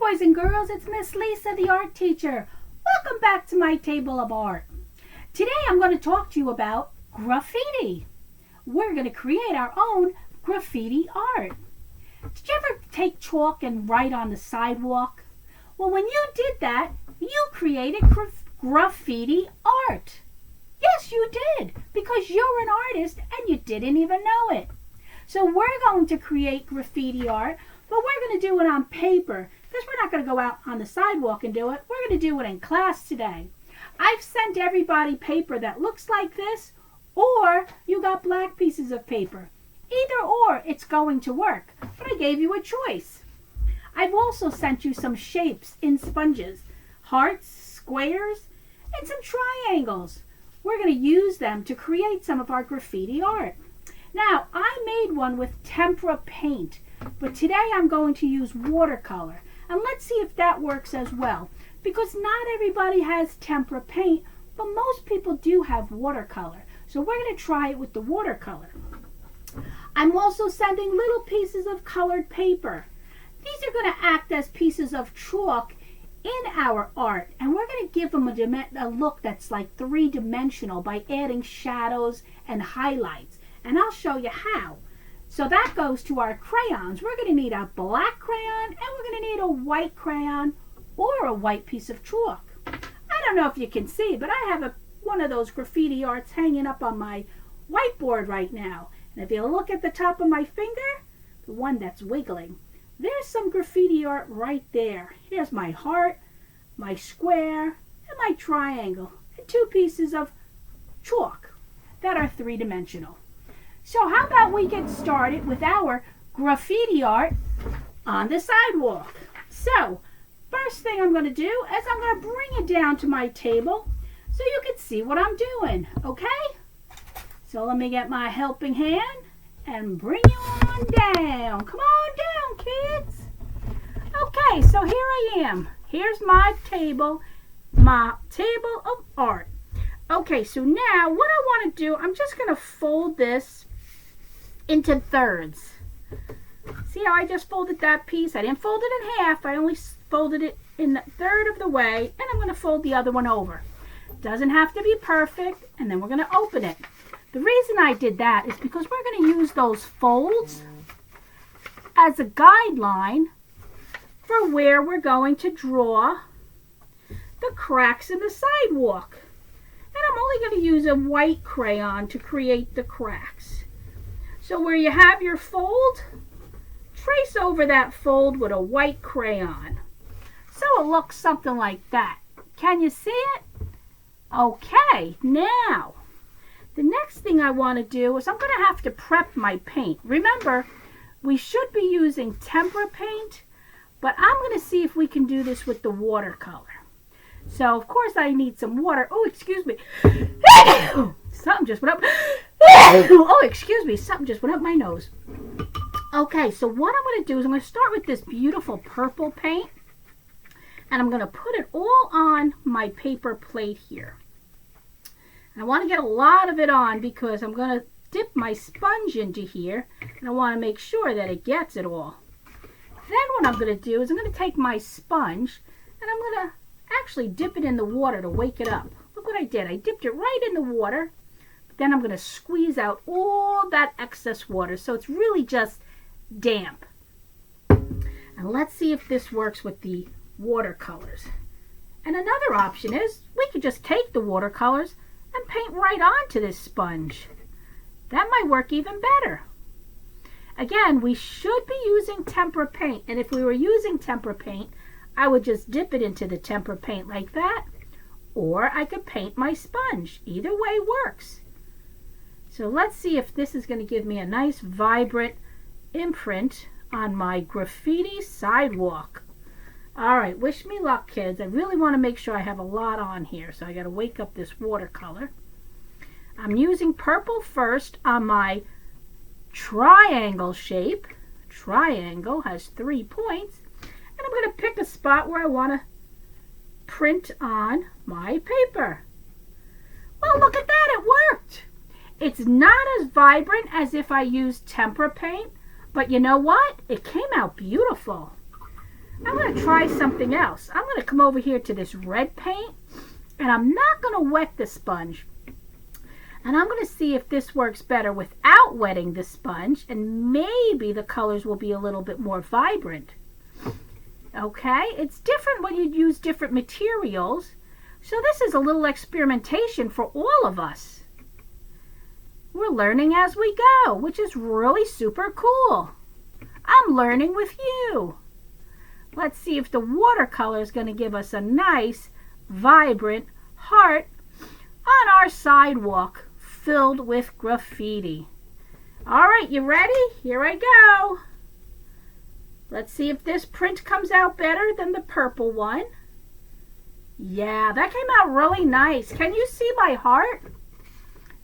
boys and girls, it's Miss Lisa, the art teacher. Welcome back to my table of art. Today I'm going to talk to you about graffiti. We're going to create our own graffiti art. Did you ever take chalk and write on the sidewalk? Well, when you did that, you created graffiti art. Yes, you did, because you're an artist and you didn't even know it. So we're going to create graffiti art, but we're going to do it on paper because we're not going to go out on the sidewalk and do it. We're going to do it in class today. I've sent everybody paper that looks like this, or you got black pieces of paper. Either or, it's going to work, but I gave you a choice. I've also sent you some shapes in sponges, hearts, squares, and some triangles. We're going to use them to create some of our graffiti art. Now, I made one with tempera paint, but today I'm going to use watercolor. And let's see if that works as well, because not everybody has tempera paint, but most people do have watercolor. So we're going to try it with the watercolor. I'm also sending little pieces of colored paper. These are going to act as pieces of chalk in our art, and we're going to give them a look that's like three-dimensional by adding shadows and highlights. And I'll show you how. So that goes to our crayons. We're going to need a black crayon, and we're going to need a white crayon or a white piece of chalk. I don't know if you can see, but I have one of those graffiti arts hanging up on my whiteboard right now. And if you look at the top of my finger, the one that's wiggling, there's some graffiti art right there. Here's my heart, my square, and my triangle, and two pieces of chalk that are three-dimensional. So how about we get started with our graffiti art on the sidewalk? So first thing I'm going to do is I'm going to bring it down to my table so you can see what I'm doing, okay? So let me get my helping hand and bring you on down. Come on down, kids. Okay, so here I am. Here's my table of art. Okay, so now what I want to do, I'm just going to fold this into thirds. See how I just folded that piece? I didn't fold it in half. I only folded it in a third of the way, and I'm going to fold the other one over. Doesn't have to be perfect, and then we're going to open it. The reason I did that is because we're going to use those folds as a guideline for where we're going to draw the cracks in the sidewalk. And I'm only going to use a white crayon to create the cracks. So where you have your fold, trace over that fold with a white crayon. So it looks something like that. Can you see it? Okay, now the next thing I want to do is I'm going to have to prep my paint. Remember, we should be using tempera paint, but I'm going to see if we can do this with the watercolor. So of course I need some water. Oh, excuse me. Something just went up. Oh, excuse me. Something just went up my nose. Okay, so what I'm going to do is I'm going to start with this beautiful purple paint. And I'm going to put it all on my paper plate here. And I want to get a lot of it on because I'm going to dip my sponge into here. And I want to make sure that it gets it all. Then what I'm going to do is I'm going to take my sponge and I'm going to actually dip it in the water to wake it up. Look what I did. I dipped it right in the water. Then I'm going to squeeze out all that excess water so it's really just damp. And let's see if this works with the watercolors. And another option is we could just take the watercolors and paint right onto this sponge. That might work even better. Again, we should be using tempera paint, and if we were using tempera paint, I would just dip it into the tempera paint like that, or I could paint my sponge. Either way works. So let's see if this is going to give me a nice vibrant imprint on my graffiti sidewalk. All right, wish me luck, kids. I really want to make sure I have a lot on here, so I got to wake up this watercolor. I'm using purple first on my triangle shape. Triangle has 3 points. And I'm going to pick a spot where I want to print on my paper. Well, look at that, it worked. It's not as vibrant as if I used tempera paint, but you know what? It came out beautiful. I'm going to try something else. I'm going to come over here to this red paint, and I'm not going to wet the sponge. And I'm going to see if this works better without wetting the sponge, and maybe the colors will be a little bit more vibrant. Okay, it's different when you use different materials. So this is a little experimentation for all of us. We're learning as we go, which is really super cool. I'm learning with you. Let's see if the watercolor is going to give us a nice, vibrant heart on our sidewalk filled with graffiti. All right, you ready? Here I go. Let's see if this print comes out better than the purple one. Yeah, that came out really nice. Can you see my heart?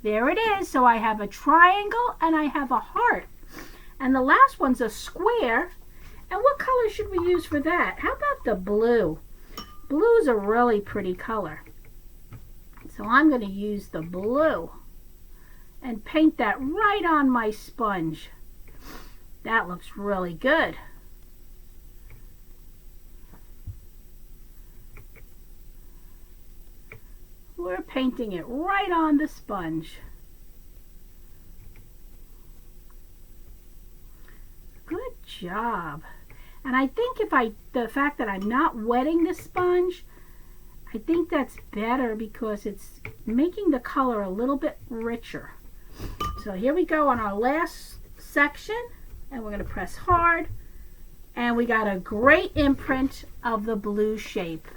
There it is. So I have a triangle and I have a heart. And the last one's a square. And what color should we use for that? How about the blue? Blue's a really pretty color. So I'm going to use the blue and paint that right on my sponge. That looks really good. We're painting it right on the sponge. Good job. And I think the fact that I'm not wetting the sponge, I think that's better because it's making the color a little bit richer. So here we go on our last section, and we're going to press hard, and we got a great imprint of the blue shape.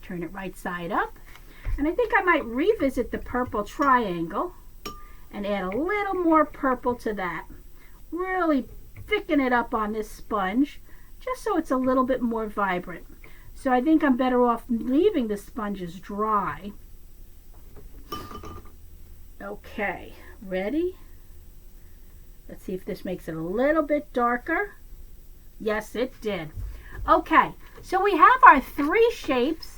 Turn it right side up. And I think I might revisit the purple triangle and add a little more purple to that. Really thicken it up on this sponge just so it's a little bit more vibrant. So I think I'm better off leaving the sponges dry. Okay, ready? Let's see if this makes it a little bit darker. Yes, it did. Okay, so we have our three shapes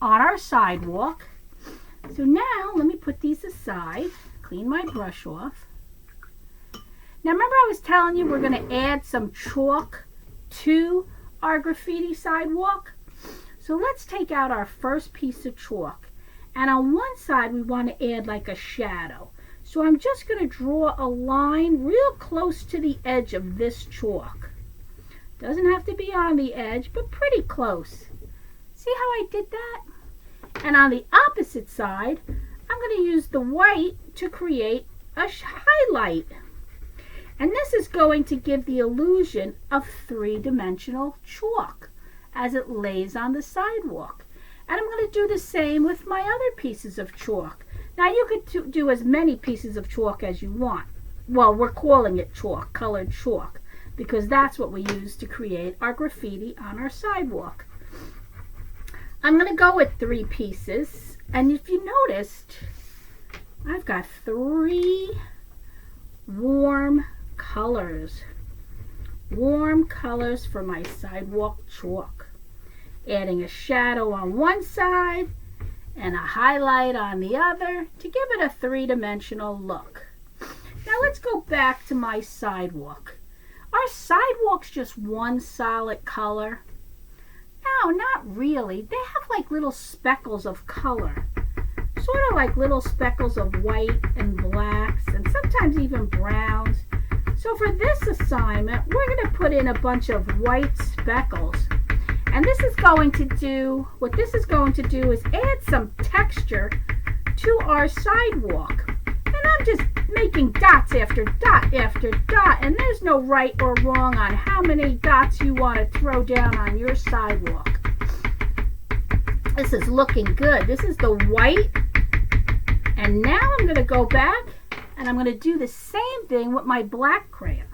on our sidewalk. So now let me put these aside, clean my brush off. Now remember I was telling you we're going to add some chalk to our graffiti sidewalk? So let's take out our first piece of chalk, and on one side we want to add like a shadow. So I'm just going to draw a line real close to the edge of this chalk. Doesn't have to be on the edge, but pretty close. See how I did that? And on the opposite side, I'm going to use the white to create a highlight. And this is going to give the illusion of three-dimensional chalk as it lays on the sidewalk. And I'm going to do the same with my other pieces of chalk. Now you could do as many pieces of chalk as you want. Well, we're calling it chalk, colored chalk, because that's what we use to create our graffiti on our sidewalk. I'm going to go with 3 pieces, and if you noticed, I've got 3 warm colors. Warm colors for my sidewalk chalk. Adding a shadow on one side and a highlight on the other to give it a 3-dimensional look. Now let's go back to my sidewalk. Our sidewalk's just one solid color. No, not really. They have like little speckles of color. Sort of like little speckles of white and blacks and sometimes even browns. So for this assignment, we're going to put in a bunch of white speckles. And this is going to do, what this is going to do is add some texture to our sidewalk. And I'm just making dots after dot after dot, and there's no right or wrong on how many dots you want to throw down on your sidewalk. This is looking good. This is the white, and now I'm going to go back and I'm going to do the same thing with my black crayon.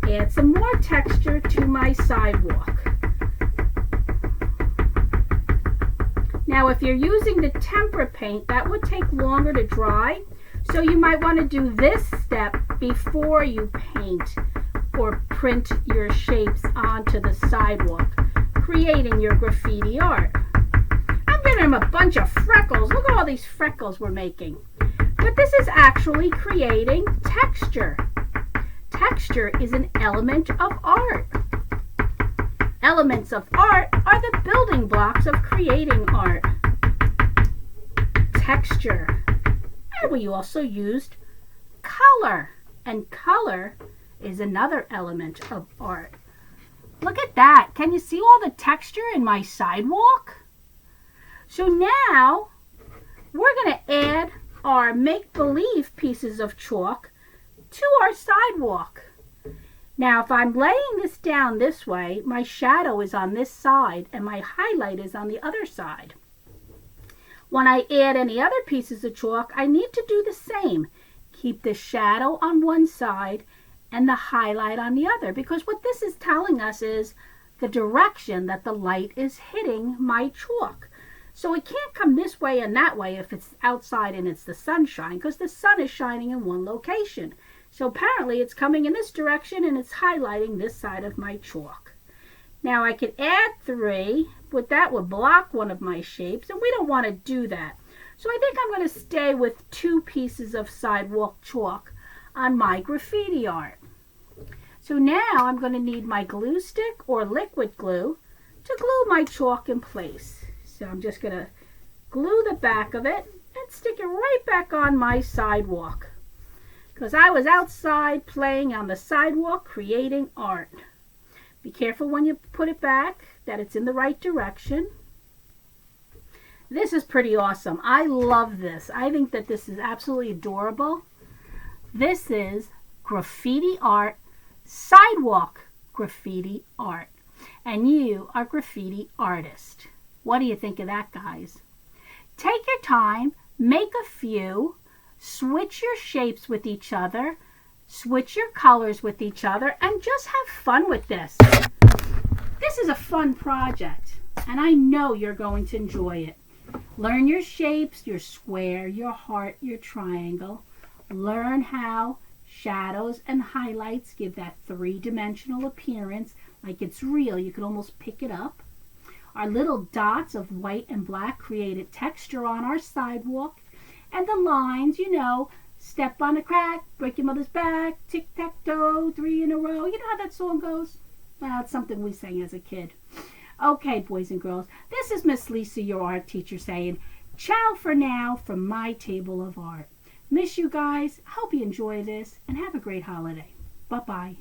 Add some more texture to my sidewalk. Now if you're using the tempera paint, that would take longer to dry. So you might want to do this step before you paint or print your shapes onto the sidewalk, creating your graffiti art. I'm giving him a bunch of freckles. Look at all these freckles we're making. But this is actually creating texture. Texture is an element of art. Elements of art are the building blocks of creating art. Texture. And we also used color. And color is another element of art. Look at that. Can you see all the texture in my sidewalk? So now we're going to add our make-believe pieces of chalk to our sidewalk. Now if I'm laying this down this way, my shadow is on this side and my highlight is on the other side. When I add any other pieces of chalk, I need to do the same. Keep the shadow on one side and the highlight on the other, because what this is telling us is the direction that the light is hitting my chalk. So it can't come this way and that way if it's outside and it's the sunshine, because the sun is shining in one location. So apparently it's coming in this direction and it's highlighting this side of my chalk. Now I could add 3, but that would block one of my shapes, and we don't want to do that. So I think I'm going to stay with 2 pieces of sidewalk chalk on my graffiti art. So now I'm going to need my glue stick or liquid glue to glue my chalk in place. So I'm just going to glue the back of it and stick it right back on my sidewalk, because I was outside playing on the sidewalk creating art. Be careful when you put it back that it's in the right direction. This is pretty awesome. I love this. I think that this is absolutely adorable. This is graffiti art, sidewalk graffiti art. And you are graffiti artist. What do you think of that, guys? Take your time, make a few, switch your shapes with each other, switch your colors with each other, and just have fun with this. This is a fun project, and I know you're going to enjoy it. Learn your shapes, your square, your heart, your triangle. Learn how shadows and highlights give that 3-dimensional appearance, like it's real. You can almost pick it up. Our little dots of white and black created texture on our sidewalk. And the lines, you know, step on a crack, break your mother's back, tic-tac-toe, 3 in a row. You know how that song goes? Well, it's something we sang as a kid. Okay, boys and girls, this is Miss Lisa, your art teacher, saying ciao for now from my table of art. Miss you guys. Hope you enjoy this and have a great holiday. Bye-bye.